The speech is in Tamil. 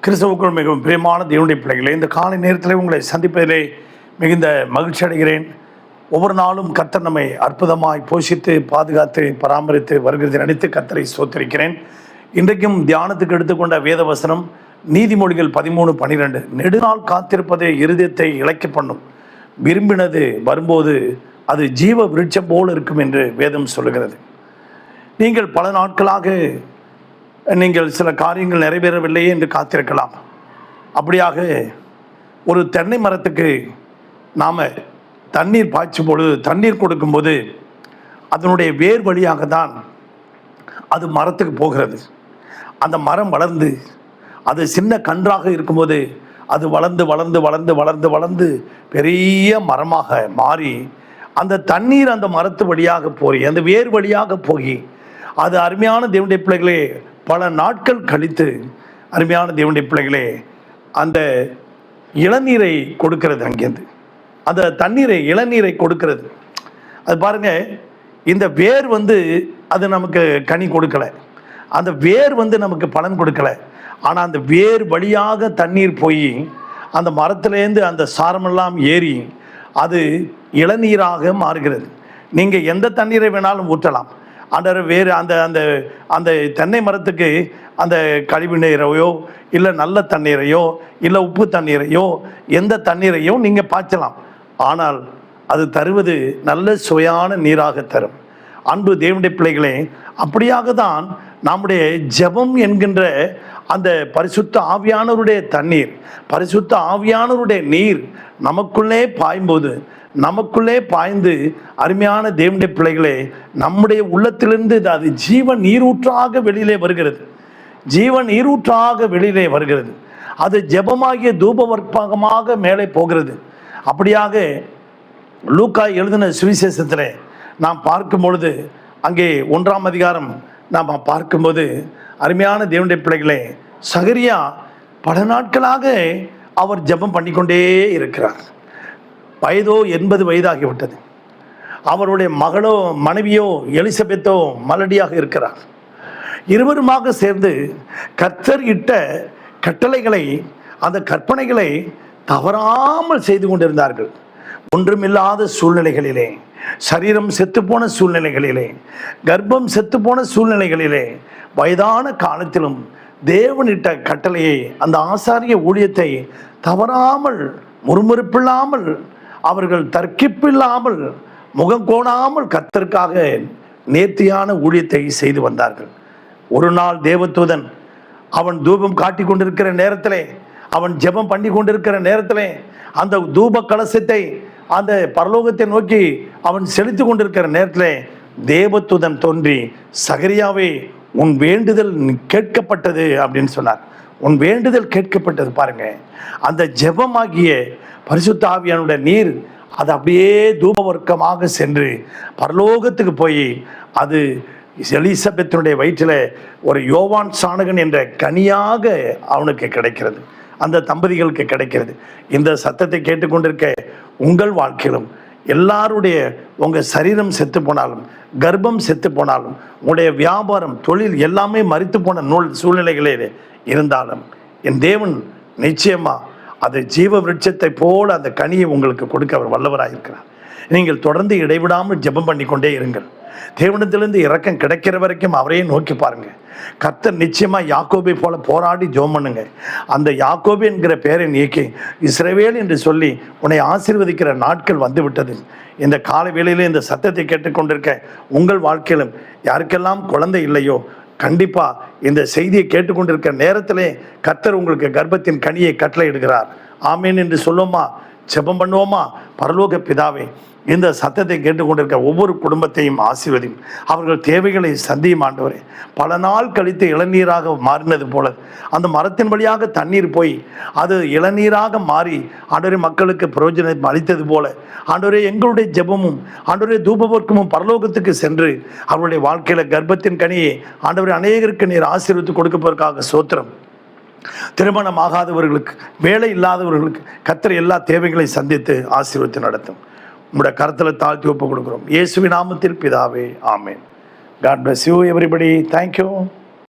கிறிஸ்தவுக்குள் மிகவும் பிரியமான தேவனுடைய பிள்ளைகளே, இந்த காலை நேரத்தில் உங்களை சந்திப்பதிலே மிகுந்த மகிழ்ச்சி அடைகிறேன். ஒவ்வொரு நாளும் கர்த்தர் நம்மை அற்புதமாய் போஷித்து பாதுகாத்து பராமரித்து வருகிறது நினைத்து கர்த்தரை ஸ்தோத்திரிக்கிறேன். இன்றைக்கும் தியானத்துக்கு எடுத்துக்கொண்ட வேத வசனம் நீதிமொழிகள் 13:12. நெடுநாள் காத்திருப்பதே இருதயத்தை இளைக்க பண்ணும், விரும்பினது வரும்போது அது ஜீவ விருட்சம் போல் இருக்கும் என்று வேதம் சொல்லுகிறது. நீங்கள் பல நாட்களாக நீங்கள் சில காரியங்கள் நிறைவேறவில்லையே என்று காத்திருக்கலாம். அப்படியாக ஒரு தென்னை மரத்துக்கு நாம் தண்ணீர் பாய்ச்சும் பொழுது, தண்ணீர் கொடுக்கும்போது அதனுடைய வேர் வழியாக தான் அது மரத்துக்கு போகிறது. அந்த மரம் வளர்ந்து அது சின்ன கன்றாக இருக்கும்போது அது வளர்ந்து வளர்ந்து வளர்ந்து வளர்ந்து வளர்ந்து பெரிய மரமாக மாறி அந்த தண்ணீர் அந்த மரத்து வழியாக போய் அந்த வேர் வழியாக போய் அது அருமையான தேவனுடைய பிள்ளைகளே பல நாட்கள் கழித்து அருமையான தேவனுடைய பிள்ளைகளே அந்த இளநீரை கொடுக்கிறது. அங்கேருந்து அந்த தண்ணீரை இளநீரை கொடுக்கிறது. அது பாருங்க, இந்த வேர் அது நமக்கு கனி கொடுக்கலை, அந்த வேர் நமக்கு பலன் கொடுக்கலை. ஆனால் அந்த வேர் வழியாக தண்ணீர் போய் அந்த மரத்துலேருந்து அந்த சாரமெல்லாம் ஏறி அது இளநீராக மாறுகிறது. நீங்கள் எந்த தண்ணீரை வேணாலும் ஊற்றலாம். அந்த வேறு அந்த அந்த அந்த தென்னை மரத்துக்கு அந்த கழிவு நீரையோ இல்லை நல்ல தண்ணீரையோ இல்லை உப்பு தண்ணீரையோ எந்த தண்ணீரையோ நீங்கள் பாய்ச்சலாம். ஆனால் அது தருவது நல்ல சுவையான நீராக தரும். அன்பு தேவனுடைய பிள்ளைகளே, அப்படியாக தான் நம்முடைய ஜெபம் என்கின்ற அந்த பரிசுத்த ஆவியானவருடைய தண்ணீர், பரிசுத்த ஆவியானவருடைய நீர் நமக்குள்ளே பாயும்போது, நமக்குள்ளே பாய்ந்து அருமையான தேவனுடைய பிள்ளைகளே நம்முடைய உள்ளத்திலிருந்து அது ஜீவ நீரூற்றாக வெளியிலே வருகிறது. ஜீவ நீரூற்றாக வெளியிலே வருகிறது. அது ஜெபமாகிய தூபவர்ப்பகமாக மேலே போகிறது. அப்படியாக லூக்கா எழுதின சுவிசேஷத்தில் நாம் பார்க்கும் பொழுது, அங்கே 1ஆம் அதிகாரம் நாம் பார்க்கும்போது அருமையான தேவனுடைய பிள்ளைகளே, சகரியா பல நாட்களாக அவர் ஜெபம் பண்ணிக்கொண்டே இருக்கிறார். வயதோ 80 வயதாகிவிட்டது. அவருடைய மனைவியோ எலிசபெத்தோ மலடியாக இருக்கிறார். இருவருமாக சேர்ந்து கர்த்தர் இட்ட கட்டளைகளை, அந்த கற்பனைகளை தவறாமல் செய்து கொண்டிருந்தார்கள். ஒன்றுமில்லாத சூழ்நிலைகளிலே, சரீரம் செத்துப்போன சூழ்நிலைகளிலே, கர்ப்பம் செத்துப்போன சூழ்நிலைகளிலே, வயதான காலத்திலும் தேவனிட்ட கட்டளையை, அந்த ஆசாரிய ஊழியத்தை தவறாமல், முறுமுறுப்பில்லாமல், அவர்கள் தர்க்கிப்பில்லாமல், முகம் கோணாமல் கர்த்தருக்காக நேர்த்தியான ஊழியத்தை செய்து வந்தார்கள். ஒரு நாள் தேவதூதன் அவன் தூபம் காட்டி கொண்டிருக்கிற நேரத்திலே, அவன் ஜெபம் பண்ணி கொண்டிருக்கிற நேரத்திலே, அந்த தூப கலசத்தை அந்த பரலோகத்தை நோக்கி அவன் செலுத்தி கொண்டிருக்கிற நேரத்திலே தேவதூதன் தோன்றி, சகரியாவே உன் வேண்டுதல் கேட்கப்பட்டது அப்படின்னு சொன்னார். உன் வேண்டுதல் கேட்கப்பட்டது. பாருங்க, அந்த ஜெபமாகிய பரிசுத்த ஆவியானுடைய நீர் அது அப்படியே தூபவர்க்கமாக சென்று பரலோகத்துக்கு போய் அது எலிசபெத்தினுடைய வயிற்றில் ஒரு யோவான் சாணகன் என்ற கனியாக அவனுக்கு கிடைக்கிறது, அந்த தம்பதிகளுக்கு கிடைக்கிறது. இந்த சத்தத்தை கேட்டுக்கொண்டிருக்க உங்கள் வாழ்க்கையிலும் எல்லாருடைய உங்கள் சரீரம் செத்து போனாலும், கர்ப்பம் செத்து போனாலும், உங்களுடைய வியாபாரம், தொழில் எல்லாமே மரித்து போன சூழ்நிலைகளே இருந்தாலும் என் தேவன் நிச்சயமாக அது ஜீவ விருட்சத்தை போல அந்த கனியை உங்களுக்கு கொடுக்க அவர் வல்லவராக இருக்கிறார். நீங்கள் தொடர்ந்து இடைவிடாமல் ஜெபம் பண்ணி கொண்டே இருங்கள். தேவனிடத்திலிருந்து இரக்கம் கிடைக்கிற வரைக்கும் அவரையே நோக்கி பாருங்க. கர்த்தர் நிச்சயமாக யாக்கோபை போல போராடி ஜெபம் பண்ணுங்க. அந்த யாக்கோபு என்கிற பெயரை நீக்கி இஸ்ரவேல் என்று சொல்லி உன்னை ஆசீர்வதிக்கிற நாட்கள் வந்து விட்டது. இந்த காலை வேளையிலே இந்த சத்தத்தை கேட்டுக்கொண்டிருக்க உங்கள் வாழ்க்கையிலும் யாருக்கெல்லாம் குழந்தை இல்லையோ, கண்டிப்பாக இந்த செய்தியை கேட்டுக்கொண்டிருக்கிற நேரத்திலே கர்த்தர் உங்களுக்கு கர்ப்பத்தின் கனியை கட்டளை இடுகிறார். ஆமேன் என்று சொல்லுவோமா? ஜெபம் பண்ணுவோமா? பரலோக பிதாவே, இந்த சத்தத்தை கேட்டுக்கொண்டிருக்க ஒவ்வொரு குடும்பத்தையும் ஆசீர்வதியும், அவர்கள் தேவைகளை சந்தியும் ஆண்டவரே. பல நாள் கழித்து இளநீராக மாறினது போல அந்த மரத்தின் வழியாக தண்ணீர் போய் அது இளநீராக மாறி ஆண்டவரே மக்களுக்கு பிரயோஜனம் அளித்தது போல ஆண்டவரே எங்களுடைய ஜெபமும் ஆண்டவரே தூபவர்க்கமும் பரலோகத்துக்கு சென்று அவருடைய வாழ்க்கையில் கர்ப்பத்தின் கனியை ஆண்டவரே அநேகருக்கு நீர் ஆசீர்வதித்து கொடுப்பதற்காக சோத்திரம். திருமணம் ஆகாதவர்களுக்கு, வேலை இல்லாதவர்களுக்கு கர்த்தர் எல்லா தேவைகளையும் சந்தித்து ஆசீர்வதித்து நடத்தும். உங்களுடைய கருத்தில் தாழ்த்தி ஒப்பு கொடுக்குறோம். இயேசுவின் நாமத்தில் பிதாவே, ஆமேன். God bless you everybody. Thank you.